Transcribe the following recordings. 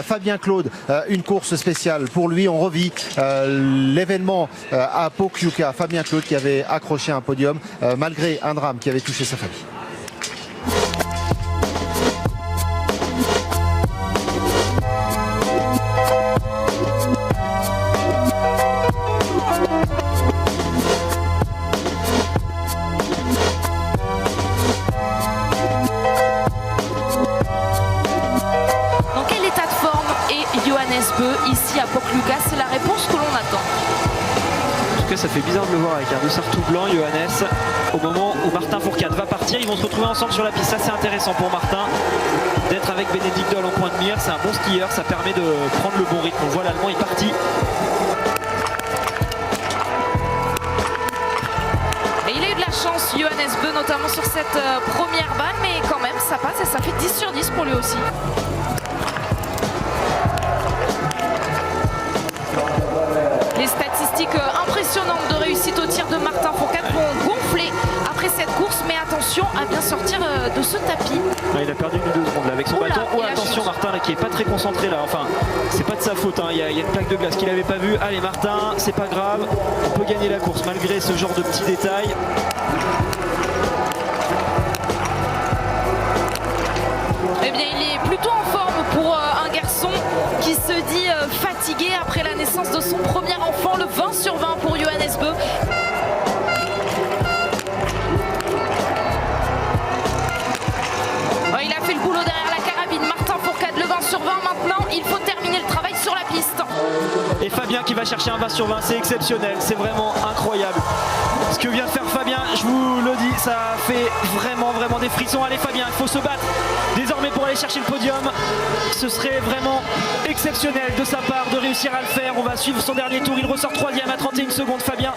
Fabien Claude, une course spéciale pour lui. On revit l'événement à Pokljuka. Fabien Claude qui avait accroché un podium malgré un drame qui avait touché sa famille. Ici à Pokljuka, c'est la réponse que l'on attend. En tout cas, ça fait bizarre de le voir avec un dossard tout blanc, Johannes. Au moment où Martin Fourcade va partir, ils vont se retrouver ensemble sur la piste. Ça, c'est intéressant pour Martin d'être avec Bénédicte Doll en point de mire. C'est un bon skieur, ça permet de prendre le bon rythme. On voit l'Allemand est parti. Et il a eu de la chance, Johannes Beu, notamment sur cette première balle, mais quand même, ça passe et ça fait 10 sur 10 pour lui aussi. Les statistiques impressionnantes de réussite au tir de Martin Fourcade vont gonfler après cette course, mais attention à bien sortir de ce tapis. Il a perdu une ou deux secondes là avec son bâton. Oh, attention Martin là, qui est pas très concentré là, enfin c'est pas de sa faute, hein. Il y a une plaque de glace qu'il n'avait pas vue. Allez Martin, c'est pas grave, on peut gagner la course malgré ce genre de petits détails. Eh bien il est plutôt en forme pour un garçon qui se dit fatigué après la naissance de son premier enfant, le 20 sur 20 pour Johannes Beu. Oh, il a fait le boulot derrière la carabine, Martin Fourcade, le 20 sur 20 maintenant, il faut terminer le travail sur la piste. Et Fabien qui va chercher un 20 sur 20, c'est exceptionnel, c'est vraiment incroyable. Ce que vient de faire Fabien, je vous le dis, ça fait vraiment des frissons. Allez Fabien, il faut se battre désormais pour aller chercher le podium. Ce serait vraiment exceptionnel de sa part de réussir à le faire. On va suivre son dernier tour, il ressort 3e à 31 secondes. Fabien,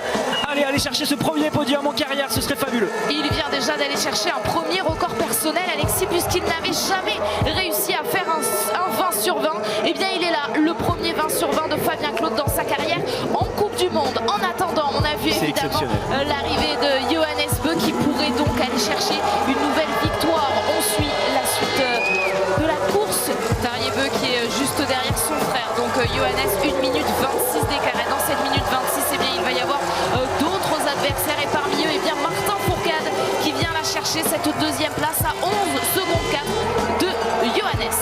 allez chercher ce premier podium en carrière, ce serait fabuleux. Il vient déjà d'aller chercher un premier record personnel, Alexis, puisqu'il n'avait jamais réussi à faire un 20 sur 20. Et bien il est là, le premier 20 sur 20 de Fabien Claude dans sa carrière en Coupe du Monde. En attendant, on a vu évidemment l'arrivée de Johannes Beu qui pourrait donc aller chercher une nouvelle victoire. On suit la suite de la course. Tarjei Beu qui est juste derrière son frère. Donc Johannes, 1 minute 26 d'écart. Et dans cette minute 26, eh bien, il va y avoir d'autres adversaires. Et parmi eux, eh bien, Martin Fourcade qui vient la chercher cette deuxième place à 11 secondes 4 de Johannes.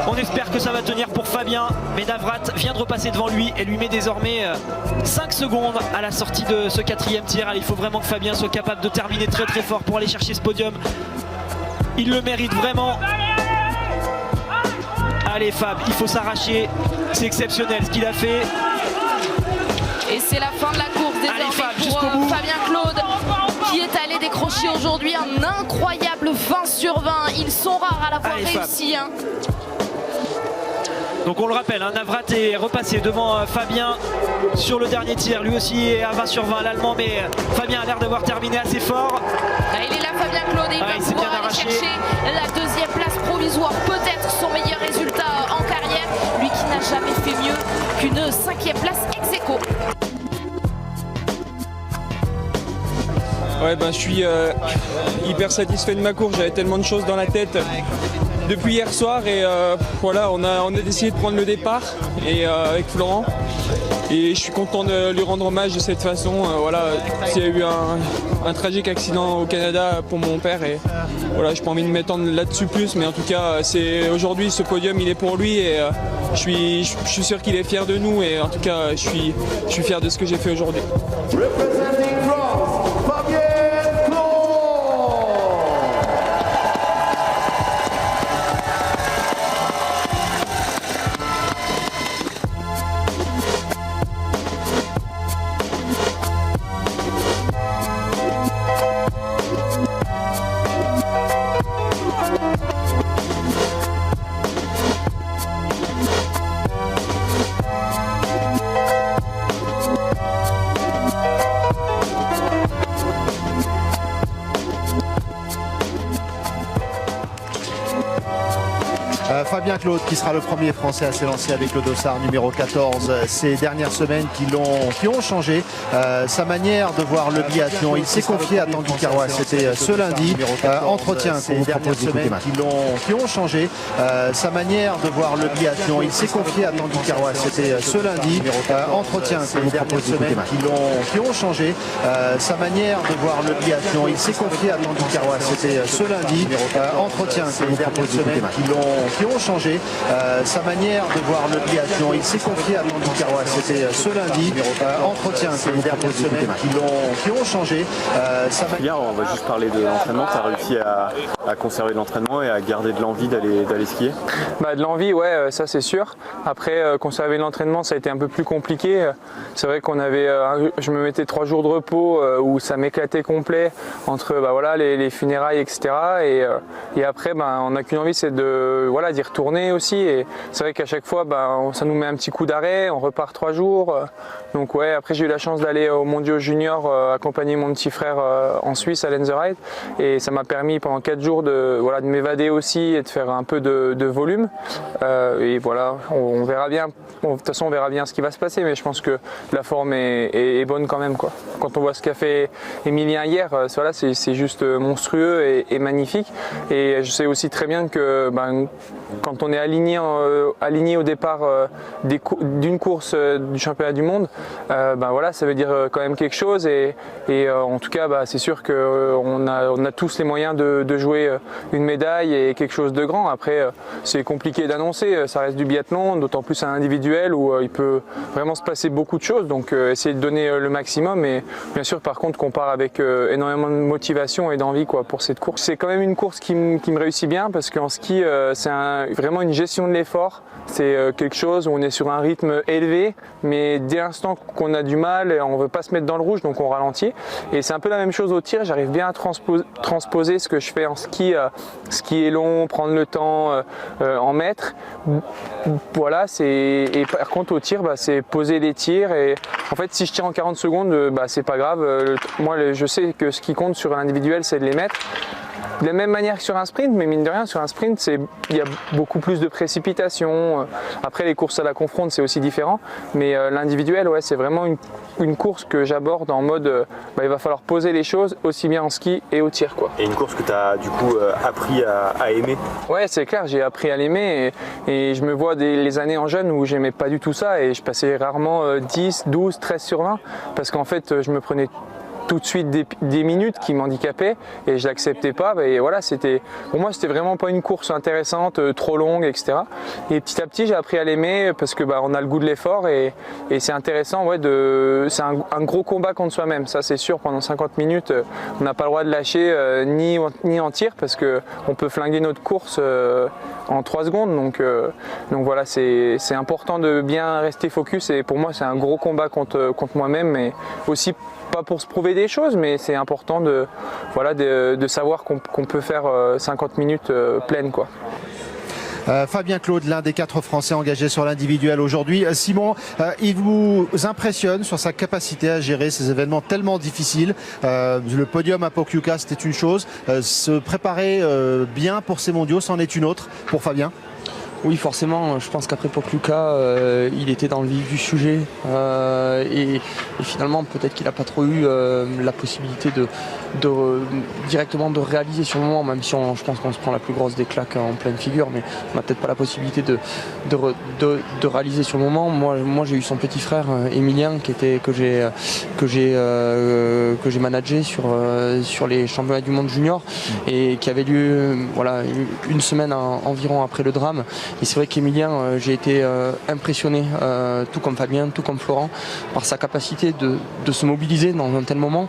On espère que ça va tenir pour Fabien, mais Navrat vient de repasser devant lui et lui met désormais 5 secondes à la sortie de ce 4e tir. Il faut vraiment que Fabien soit capable de terminer très fort pour aller chercher ce podium. Il le mérite vraiment. Allez Fab, il faut s'arracher. C'est exceptionnel ce qu'il a fait. Et c'est la fin de la course désormais pour Fabien Claude qui est allé décrocher aujourd'hui un incroyable 20 sur 20. Ils sont rares à l'avoir réussi. Hein. Donc on le rappelle, hein, Navrat est repassé devant Fabien sur le dernier tir. Lui aussi est à 20 sur 20 l'Allemand, mais Fabien a l'air d'avoir terminé assez fort. Il est là Fabien Claude et il va pouvoir aller chercher la deuxième place provisoire. Peut-être son meilleur résultat en carrière. Lui qui n'a jamais fait mieux qu'une 5e place ex aequo. Ouais, je suis hyper satisfait de ma course. J'avais tellement de choses dans la tête depuis hier soir et voilà, on a décidé de prendre le départ et avec Florent. Et je suis content de lui rendre hommage de cette façon. Voilà, il y a eu un tragique accident au Canada pour mon père et voilà, je n'ai pas envie de m'étendre là-dessus plus, mais en tout cas, aujourd'hui ce podium il est pour lui et je suis sûr qu'il est fier de nous et en tout cas, je suis fier de ce que j'ai fait aujourd'hui. Claude qui sera le premier Français à s'élancer avec le dossard numéro 14. Ces dernières semaines qui ont changé sa manière de voir le biathlon. Il s'est confié à Tanguy Carrois, c'était ce lundi. Entretien qu'on vous propose d'écouter maintenant. Qui ont changé sa manière de voir le biathlon. Il s'est confié à Tanguy Carrois, c'était ce lundi. Entretien qu'on vous propose d'écouter maintenant. Qui ont changé sa manière de voir le biathlon. Il s'est confié à Tanguy Carrois, c'était ce lundi. Entretien qu'on vous propose d'écouter maintenant. Qui ont changé sa manière de voir le biathlon. Il s'est confié à Tanguy Carrois, c'était ce lundi. Entretien qu'on vous propose d'écouter maintenant. Qui ont changé sa manière. Hier, on va juste parler de l'entraînement. Tu as réussi à conserver l'entraînement et à garder de l'envie d'aller skier? De l'envie, ouais, ça c'est sûr. Après, conserver l'entraînement, ça a été un peu plus compliqué. C'est vrai qu'on avait, je me mettais 3 jours de repos où ça m'éclatait complet entre les funérailles, etc. Et après, on n'a qu'une envie, c'est d'y retourner aussi. Et c'est vrai qu'à chaque fois, ça nous met un petit coup d'arrêt, on repart 3 jours. Donc ouais, après j'ai eu la chance d'aller au Mondiaux Junior accompagner mon petit frère en Suisse à Lenzerheide. Et ça m'a permis pendant 4 jours de m'évader aussi et de faire un peu de volume. Et voilà, on verra bien. De toute façon, on verra bien ce qui va se passer, mais je pense que la forme est bonne quand même, quoi. Quand on voit ce qu'a fait Emilien hier, c'est juste monstrueux et magnifique. Et je sais aussi très bien que quand on est aligné au départ d'une course du championnat du monde, ça veut dire quand même quelque chose. Et en tout cas, c'est sûr qu'on a tous les moyens de jouer une médaille et quelque chose de grand. Après, c'est compliqué d'annoncer, ça reste du biathlon, d'autant plus un individuel où il peut vraiment se passer beaucoup de choses. Donc essayer de donner le maximum. Et bien sûr, par contre, qu'on part avec énormément de motivation et d'envie pour cette course. C'est quand même une course qui me réussit bien parce qu'en ski, c'est vraiment une gestion de l'effort. C'est quelque chose où on est sur un rythme élevé, mais dès l'instant qu'on a du mal, on ne veut pas se mettre dans le rouge, donc on ralentit. Et c'est un peu la même chose au tir, j'arrive bien à transposer ce que je fais en ski. Ski est long, prendre le temps, en mettre. Voilà, et par contre au tir, c'est poser les tirs. Et en fait, si je tire en 40 secondes, c'est pas grave. Moi, je sais que ce qui compte sur l'individuel, c'est de les mettre. De la même manière que sur un sprint, mais mine de rien, sur un sprint, il y a beaucoup plus de précipitation. Après, les courses à la confronte, c'est aussi différent. Mais l'individuel, ouais, c'est vraiment une course que j'aborde en mode il va falloir poser les choses aussi bien en ski et au tir, quoi. Et une course que tu as du coup appris à aimer? Ouais, c'est clair, j'ai appris à l'aimer et je me vois les années en jeune où j'aimais pas du tout ça et je passais rarement 10, 12, 13 sur 20 parce qu'en fait, je me prenais tout de suite des minutes qui m'handicapaient et je l'acceptais pas. Et voilà, pour moi c'était vraiment pas une course intéressante, trop longue, etc. Et petit à petit j'ai appris à l'aimer parce que on a le goût de l'effort et c'est intéressant. Ouais, c'est un gros combat contre soi-même, ça c'est sûr. Pendant 50 minutes, on n'a pas le droit de lâcher ni en tir parce que on peut flinguer notre course en 3 secondes. Donc voilà, c'est important de bien rester focus et pour moi c'est un gros combat contre moi-même, mais aussi pas pour se prouver des choses, mais c'est important de savoir qu'on peut faire 50 minutes pleines, quoi. Fabien Claude, l'un des 4 Français engagés sur l'individuel aujourd'hui. Simon, il vous impressionne sur sa capacité à gérer ces événements tellement difficiles. Le podium à Pokljuka, c'était une chose. Se préparer bien pour ces mondiaux, c'en est une autre pour Fabien? Oui, forcément, je pense qu'après Pokljuka, il était dans le vif du sujet et finalement peut-être qu'il n'a pas trop eu la possibilité directement de réaliser sur le moment, même si je pense qu'on se prend la plus grosse des claques en pleine figure, mais on n'a peut-être pas la possibilité de réaliser sur le moment. Moi j'ai eu son petit frère Emilien que j'ai managé sur les championnats du monde junior et qui avait lieu une semaine environ après le drame. Et c'est vrai qu'Emilien, j'ai été impressionné, tout comme Fabien, tout comme Florent, par sa capacité de se mobiliser dans un tel moment.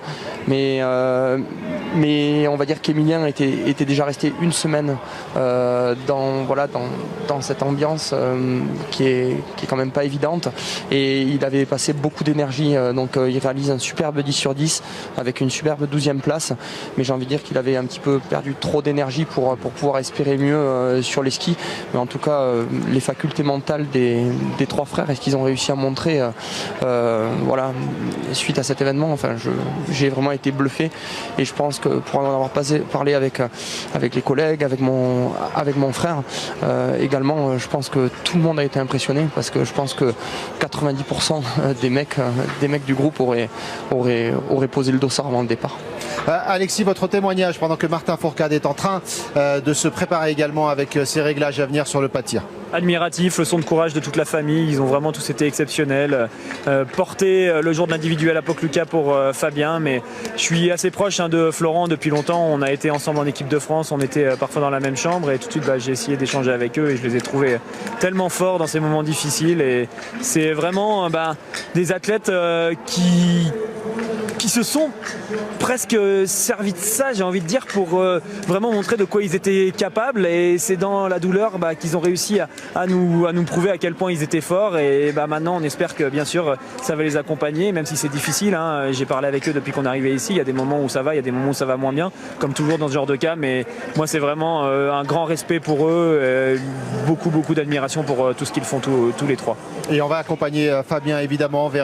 Mais on va dire qu'Emilien était déjà resté une semaine dans cette ambiance qui est quand même pas évidente. Et il avait passé beaucoup d'énergie, donc il réalise un superbe 10 sur 10 avec une superbe 12e place. Mais j'ai envie de dire qu'il avait un petit peu perdu trop d'énergie pour pouvoir espérer mieux sur les skis. Mais en tout cas, cas les facultés mentales des trois frères et ce qu'ils ont réussi à montrer voilà, suite à cet événement. Enfin, j'ai vraiment été bluffé et je pense que pour en avoir parlé avec les collègues, avec mon frère également, je pense que tout le monde a été impressionné parce que je pense que 90% des mecs du groupe auraient posé le dossard avant le départ. Alexis, votre témoignage pendant que Martin Fourcade est en train de se préparer également avec ses réglages à venir sur le pas de tir. Admiratif, leçon de courage de toute la famille, ils ont vraiment tous été exceptionnels. Porté le jour de l'individuel à Pocluca pour Fabien, mais je suis assez proche de Florent depuis longtemps, on a été ensemble en équipe de France, on était parfois dans la même chambre et tout de suite j'ai essayé d'échanger avec eux et je les ai trouvés tellement forts dans ces moments difficiles et c'est vraiment des athlètes qui se sont presque servis de ça, j'ai envie de dire, pour vraiment montrer de quoi ils étaient capables et c'est dans la douleur qu'ils ont réussi à nous prouver à quel point ils étaient forts et maintenant on espère que bien sûr ça va les accompagner même si c'est difficile, j'ai parlé avec eux depuis qu'on est arrivé ici, il y a des moments où ça va, il y a des moments où ça va moins bien comme toujours dans ce genre de cas, mais moi c'est vraiment un grand respect pour eux, beaucoup d'admiration pour tout ce qu'ils font tous les trois. Et on va accompagner Fabien évidemment vers